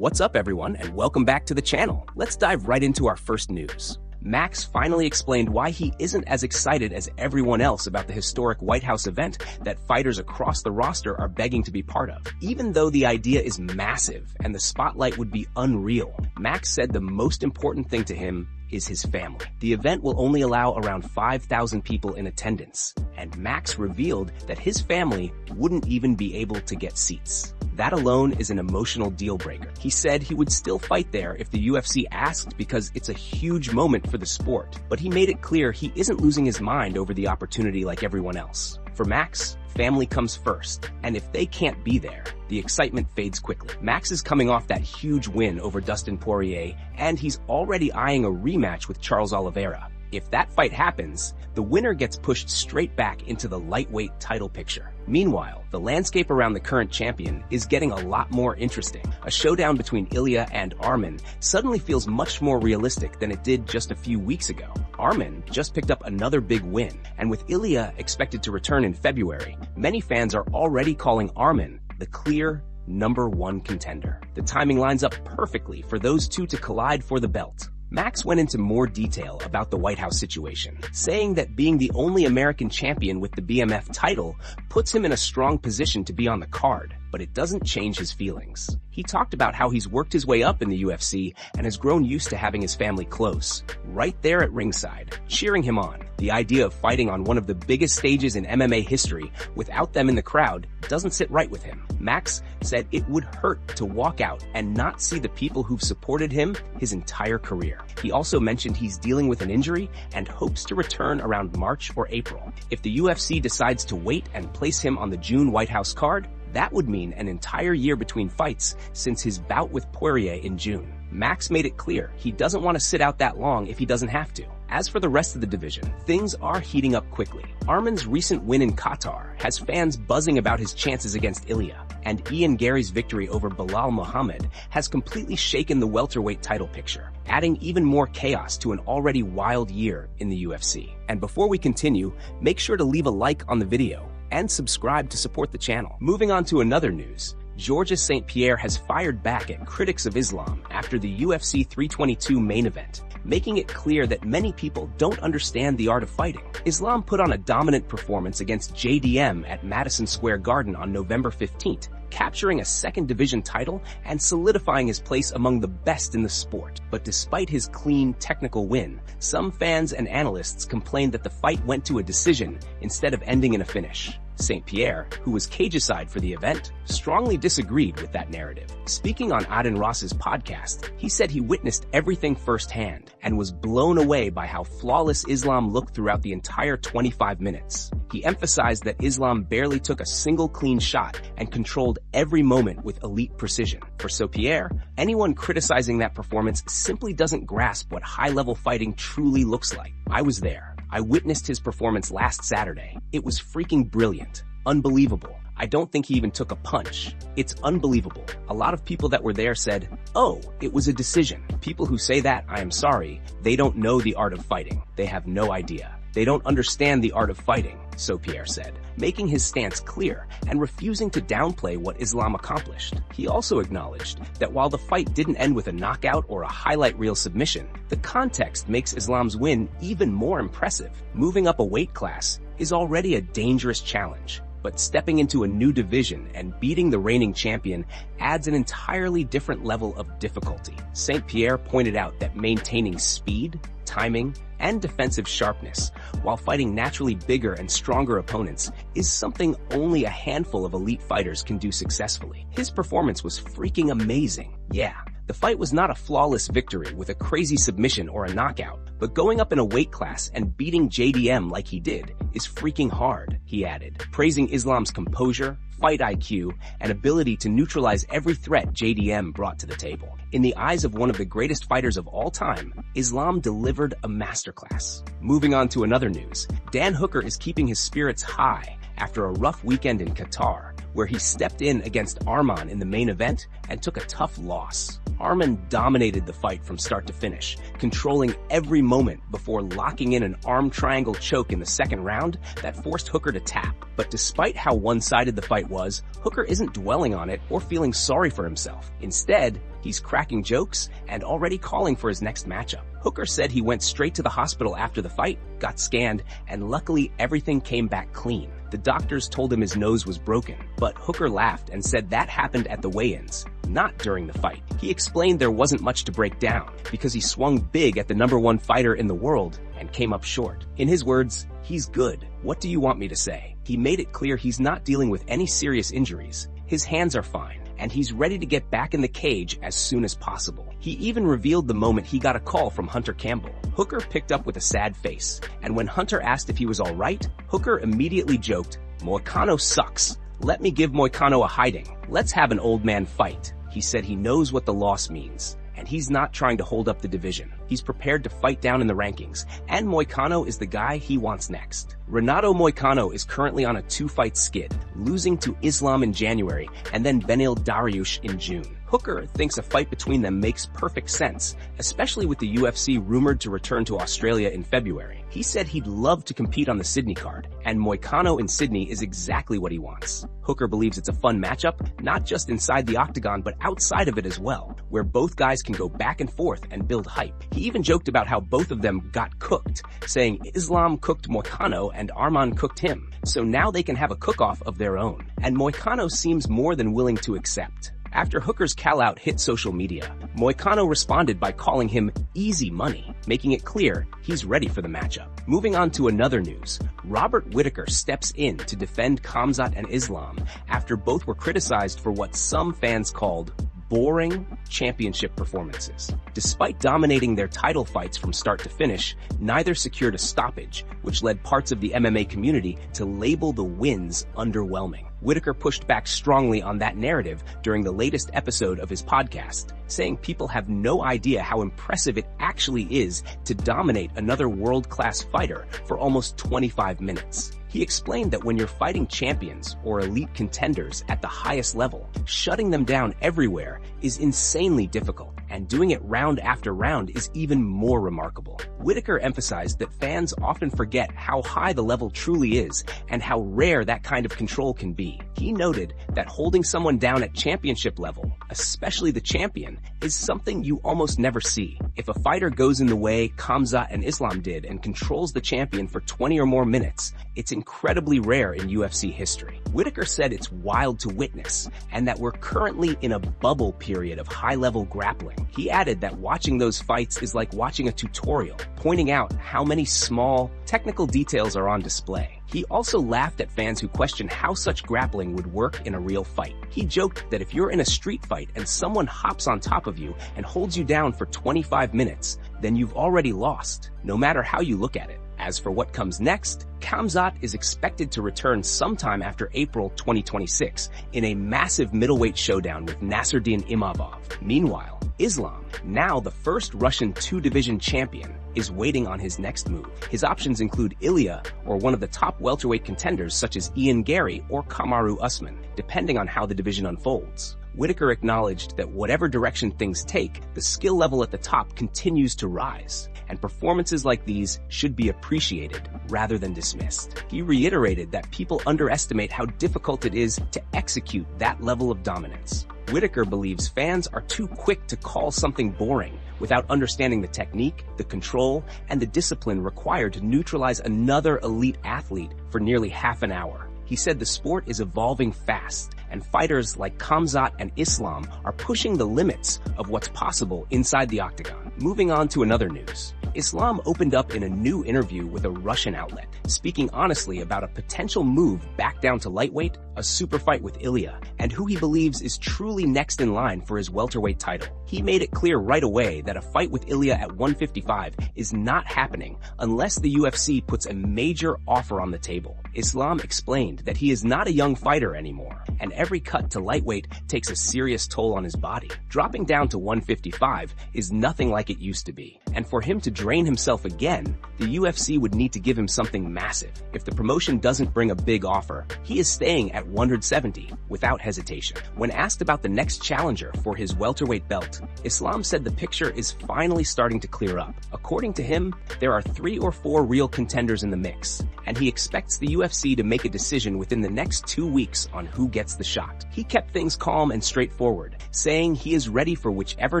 What's up, everyone, and welcome back to the channel. Let's dive right into our first news. Max finally explained why he isn't as excited as everyone else about the historic White House event that fighters across the roster are begging to be part of. Even though the idea is massive and the spotlight would be unreal, Max said the most important thing to him is his family. The event will only allow around 5,000 people in attendance, and Max revealed that his family wouldn't even be able to get seats. That alone is an emotional deal breaker. He said he would still fight there if the UFC asked because it's a huge moment for the sport, but he made it clear he isn't losing his mind over the opportunity like everyone else. For Max, family comes first, and if they can't be there, the excitement fades quickly. Max is coming off that huge win over Dustin Poirier, and he's already eyeing a rematch with Charles Oliveira. If that fight happens, the winner gets pushed straight back into the lightweight title picture. Meanwhile, the landscape around the current champion is getting a lot more interesting. A showdown between Ilia and Arman suddenly feels much more realistic than it did just a few weeks ago. Arman just picked up another big win, and with Ilia expected to return in February, many fans are already calling Arman the clear #1 contender. The timing lines up perfectly for those two to collide for the belt. Max went into more detail about the White House situation, saying that being the only American champion with the BMF title puts him in a strong position to be on the card, but it doesn't change his feelings. He talked about how he's worked his way up in the UFC and has grown used to having his family close, right there at ringside, cheering him on. The idea of fighting on one of the biggest stages in MMA history without them in the crowd doesn't sit right with him. Max said it would hurt to walk out and not see the people who've supported him his entire career. He also mentioned he's dealing with an injury and hopes to return around March or April. If the UFC decides to wait and place him on the June White House card, that would mean an entire year between fights since his bout with Poirier in June. Max made it clear he doesn't want to sit out that long if he doesn't have to. As for the rest of the division, things are heating up quickly. Arman's recent win in Qatar has fans buzzing about his chances against Ilia, and Ian Gary's victory over Bilal Muhammad has completely shaken the welterweight title picture, adding even more chaos to an already wild year in the UFC. And before we continue, make sure to leave a like on the video and subscribe to support the channel. Moving on to another news, Georges St-Pierre has fired back at critics of Islam after the UFC 322 main event, making it clear that many people don't understand the art of fighting. Islam put on a dominant performance against JDM at Madison Square Garden on November 15th, capturing a second division title and solidifying his place among the best in the sport. But despite his clean technical win, some fans and analysts complained that the fight went to a decision instead of ending in a finish. St-Pierre, who was cageaside for the event, strongly disagreed with that narrative. Speaking on Adin Ross's podcast, he said he witnessed everything firsthand and was blown away by how flawless Islam looked throughout the entire 25 minutes. He emphasized that Islam barely took a single clean shot and controlled every moment with elite precision. For St-Pierre, anyone criticizing that performance simply doesn't grasp what high-level fighting truly looks like. I was there. I witnessed his performance last Saturday. It was freaking brilliant. Unbelievable. I don't think he even took a punch. It's unbelievable. A lot of people that were there said, "Oh, it was a decision." People who say that, I am sorry, they don't know the art of fighting. They have no idea. They don't understand the art of fighting, St-Pierre said, making his stance clear and refusing to downplay what Islam accomplished. He also acknowledged that while the fight didn't end with a knockout or a highlight reel submission, the context makes Islam's win even more impressive. Moving up a weight class is already a dangerous challenge, but stepping into a new division and beating the reigning champion adds an entirely different level of difficulty. St-Pierre pointed out that maintaining speed, timing, and defensive sharpness while fighting naturally bigger and stronger opponents is something only a handful of elite fighters can do successfully. His performance was freaking amazing. Yeah, the fight was not a flawless victory with a crazy submission or a knockout, but going up in a weight class and beating JDM like he did is freaking hard, he added, praising Islam's composure, fight IQ, and ability to neutralize every threat JDM brought to the table. In the eyes of one of the greatest fighters of all time, Islam delivered a masterclass. Moving on to another news, Dan Hooker is keeping his spirits high after a rough weekend in Qatar, where he stepped in against Arman in the main event and took a tough loss. Arman dominated the fight from start to finish, controlling every moment before locking in an arm triangle choke in the second round that forced Hooker to tap. But despite how one-sided the fight was, Hooker isn't dwelling on it or feeling sorry for himself. Instead, he's cracking jokes and already calling for his next matchup. Hooker said he went straight to the hospital after the fight, got scanned, and luckily everything came back clean. The doctors told him his nose was broken, but Hooker laughed and said that happened at the weigh-ins, not during the fight. He explained there wasn't much to break down because he swung big at the #1 fighter in the world and came up short. In his words, "He's good. What do you want me to say?" He made it clear he's not dealing with any serious injuries. His hands are fine, and he's ready to get back in the cage as soon as possible. He even revealed the moment he got a call from Hunter Campbell. Hooker picked up with a sad face, and when Hunter asked if he was all right, Hooker immediately joked, "Moicano sucks. Let me give Moicano a hiding. Let's have an old man fight." He said he knows what the loss means, and he's not trying to hold up the division. He's prepared to fight down in the rankings, and Moicano is the guy he wants next. Renato Moicano is currently on a 2-fight skid, losing to Islam in January and then Benil Dariush in June. Hooker thinks a fight between them makes perfect sense, especially with the UFC rumored to return to Australia in February. He said he'd love to compete on the Sydney card, and Moicano in Sydney is exactly what he wants. Hooker believes it's a fun matchup, not just inside the octagon but outside of it as well, where both guys can go back and forth and build hype. He even joked about how both of them got cooked, saying Islam cooked Moicano and Arman cooked him, so now they can have a cook-off of their own. And Moicano seems more than willing to accept. After Hooker's call-out hit social media, Moicano responded by calling him easy money, making it clear he's ready for the matchup. Moving on to another news, Robert Whittaker steps in to defend Khamzat and Islam after both were criticized for what some fans called boring championship performances. Despite dominating their title fights from start to finish, neither secured a stoppage, which led parts of the MMA community to label the wins underwhelming. Whittaker pushed back strongly on that narrative during the latest episode of his podcast, saying people have no idea how impressive it actually is to dominate another world-class fighter for almost 25 minutes. He explained that when you're fighting champions or elite contenders at the highest level, shutting them down everywhere is insanely difficult, and doing it round after round is even more remarkable. Whittaker emphasized that fans often forget how high the level truly is and how rare that kind of control can be. He noted that holding someone down at championship level, especially the champion, is something you almost never see. If a fighter goes in the way Khamzat and Islam did and controls the champion for 20 or more minutes, it's incredibly rare in UFC history. Whittaker said it's wild to witness, and that we're currently in a bubble period of high-level grappling. He added that watching those fights is like watching a tutorial, pointing out how many small, technical details are on display. He also laughed at fans who question how such grappling would work in a real fight. He joked that if you're in a street fight and someone hops on top of you and holds you down for 25 minutes, then you've already lost, no matter how you look at it. As for what comes next, Khamzat is expected to return sometime after April 2026 in a massive middleweight showdown with Nasruddin Imavov. Meanwhile, Islam, now the first Russian 2-division champion, is waiting on his next move. His options include Ilia or one of the top welterweight contenders such as Ian Gary or Kamaru Usman, depending on how the division unfolds. Whittaker acknowledged that whatever direction things take, the skill level at the top continues to rise, and performances like these should be appreciated rather than dismissed. He reiterated that people underestimate how difficult it is to execute that level of dominance. Whittaker believes fans are too quick to call something boring without understanding the technique, the control, and the discipline required to neutralize another elite athlete for nearly half an hour. He said the sport is evolving fast, and fighters like Khamzat and Islam are pushing the limits of what's possible inside the octagon. Moving on to another news. Islam opened up in a new interview with a Russian outlet, speaking honestly about a potential move back down to lightweight, a super fight with Ilia, and who he believes is truly next in line for his welterweight title. He made it clear right away that a fight with Ilia at 155 is not happening unless the UFC puts a major offer on the table. Islam explained that he is not a young fighter anymore, and every cut to lightweight takes a serious toll on his body. Dropping down to 155 is nothing like it used to be, and for him to drain himself again, the UFC would need to give him something massive. If the promotion doesn't bring a big offer, he is staying at 170 without hesitation. When asked about the next challenger for his welterweight belt, Islam said the picture is finally starting to clear up. According to him, there are 3 or 4 real contenders in the mix, and he expects the UFC to make a decision within the next 2 weeks on who gets the shot. He kept things calm and straightforward, saying he is ready for whichever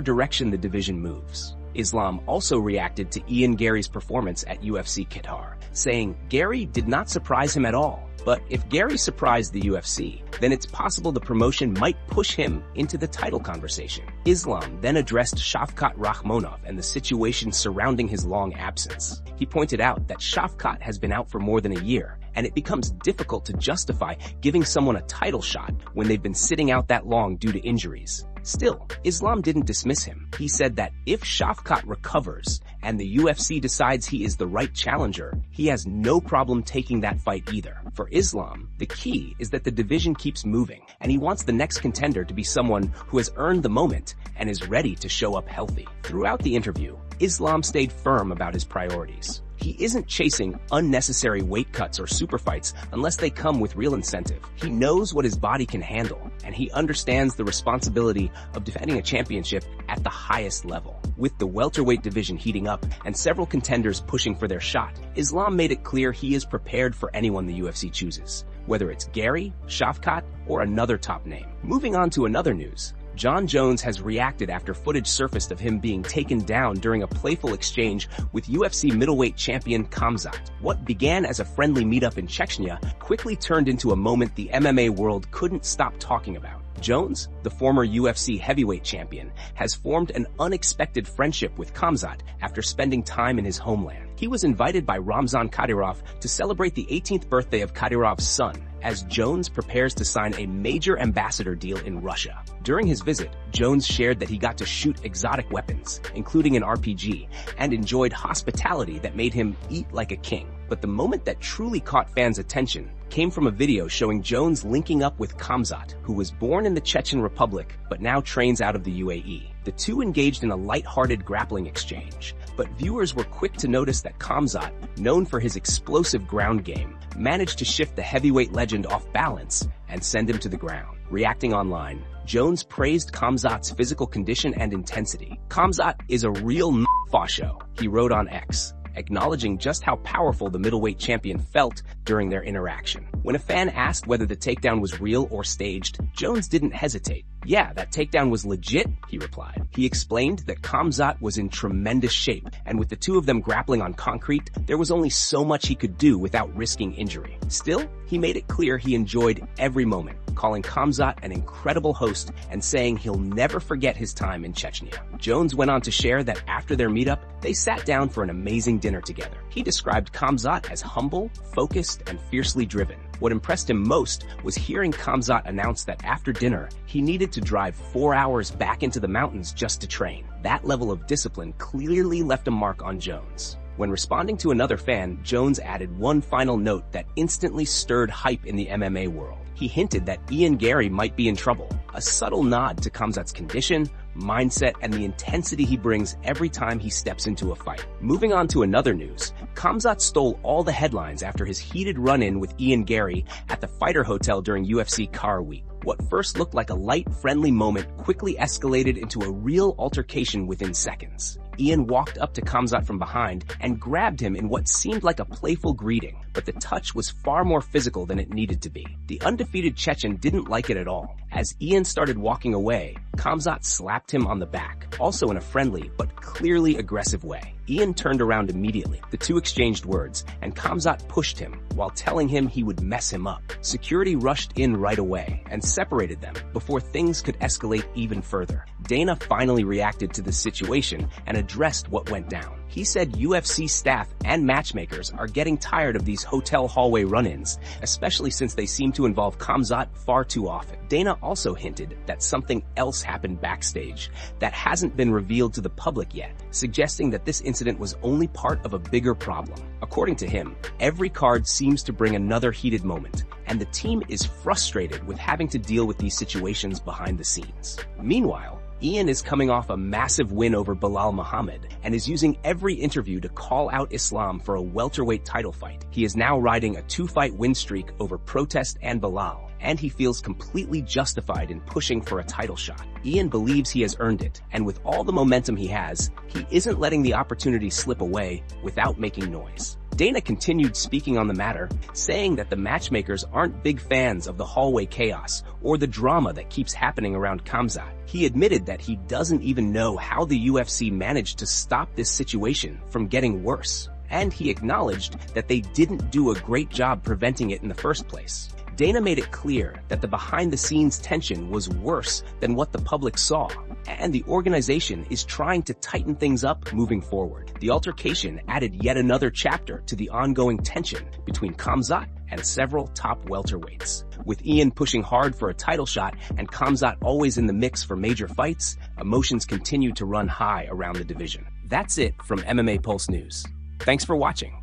direction the division moves. Islam also reacted to Ian Gary's performance at UFC Qatar, saying Gary did not surprise him at all. But if Gary surprised the UFC, then it's possible the promotion might push him into the title conversation. Islam then addressed Shavkat Rakhmonov and the situation surrounding his long absence. He pointed out that Shavkat has been out for more than a year, and it becomes difficult to justify giving someone a title shot when they've been sitting out that long due to injuries. Still, Islam didn't dismiss him. He said that if Shavkat recovers and the UFC decides he is the right challenger, he has no problem taking that fight either. For Islam, the key is that the division keeps moving, and he wants the next contender to be someone who has earned the moment and is ready to show up healthy. Throughout the interview, Islam stayed firm about his priorities. He isn't chasing unnecessary weight cuts or super fights unless they come with real incentive. He knows what his body can handle, and he understands the responsibility of defending a championship at the highest level. With the welterweight division heating up and several contenders pushing for their shot, Islam made it clear he is prepared for anyone the UFC chooses, whether it's Gary, Shavkat, or another top name. Moving on to another news. Jon Jones has reacted after footage surfaced of him being taken down during a playful exchange with UFC middleweight champion Khamzat. What began as a friendly meetup in Chechnya quickly turned into a moment the MMA world couldn't stop talking about. Jones, the former UFC heavyweight champion, has formed an unexpected friendship with Khamzat after spending time in his homeland. He was invited by Ramzan Kadyrov to celebrate the 18th birthday of Kadyrov's son, as Jones prepares to sign a major ambassador deal in Russia. During his visit, Jones shared that he got to shoot exotic weapons, including an RPG, and enjoyed hospitality that made him eat like a king. But the moment that truly caught fans' attention came from a video showing Jones linking up with Khamzat, who was born in the Chechen Republic but now trains out of the UAE. The two engaged in a light-hearted grappling exchange, but viewers were quick to notice that Khamzat, known for his explosive ground game, managed to shift the heavyweight legend off balance and send him to the ground. Reacting online, Jones praised Khamzat's physical condition and intensity. "Khamzat is a real fasho," he wrote on X, acknowledging just how powerful the middleweight champion felt during their interaction. When a fan asked whether the takedown was real or staged, Jones didn't hesitate. "Yeah, that takedown was legit," he replied. He explained that Khamzat was in tremendous shape, and with the two of them grappling on concrete, there was only so much he could do without risking injury. Still, he made it clear he enjoyed every moment, calling Khamzat an incredible host and saying he'll never forget his time in Chechnya. Jones went on to share that after their meetup, they sat down for an amazing dinner together. He described Khamzat as humble, focused, and fiercely driven. What impressed him most was hearing Khamzat announce that after dinner, he needed to drive 4 hours back into the mountains just to train. That level of discipline clearly left a mark on Jones. When responding to another fan, Jones added one final note that instantly stirred hype in the MMA world. He hinted that Ian Gary might be in trouble, a subtle nod to Khamzat's condition, mindset, and the intensity he brings every time he steps into a fight. Moving on to another news, Khamzat stole all the headlines after his heated run-in with Ian Gary at the Fighter Hotel during UFC Qatar week. What first looked like a light, friendly moment quickly escalated into a real altercation within seconds. Ian walked up to Khamzat from behind and grabbed him in what seemed like a playful greeting, but the touch was far more physical than it needed to be. The undefeated Chechen didn't like it at all. As Ian started walking away, Khamzat slapped him on the back, also in a friendly but clearly aggressive way. Ian turned around immediately. The two exchanged words, and Khamzat pushed him while telling him he would mess him up. Security rushed in right away and separated them before things could escalate even further. Dana finally reacted to the situation and addressed what went down. He said UFC staff and matchmakers are getting tired of these hotel hallway run-ins, especially since they seem to involve Khamzat far too often. Dana also hinted that something else happened backstage that hasn't been revealed to the public yet, suggesting that this incident was only part of a bigger problem. According to him, every card seems to bring another heated moment, and the team is frustrated with having to deal with these situations behind the scenes. Meanwhile, Ian is coming off a massive win over Belal Muhammad and is using every interview to call out Islam for a welterweight title fight. He is now riding a 2-fight win streak over Protest and Belal, and he feels completely justified in pushing for a title shot. Ian believes he has earned it, and with all the momentum he has, he isn't letting the opportunity slip away without making noise. Dana continued speaking on the matter, saying that the matchmakers aren't big fans of the Holloway chaos or the drama that keeps happening around Khamzat. He admitted that he doesn't even know how the UFC managed to stop this situation from getting worse, and he acknowledged that they didn't do a great job preventing it in the first place. Dana made it clear that the behind-the-scenes tension was worse than what the public saw, and the organization is trying to tighten things up moving forward. The altercation added yet another chapter to the ongoing tension between Khamzat and several top welterweights. With Ian pushing hard for a title shot and Khamzat always in the mix for major fights, emotions continue to run high around the division. That's it from MMA Pulse News. Thanks for watching.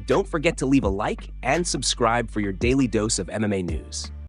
Don't forget to leave a like and subscribe for your daily dose of MMA news.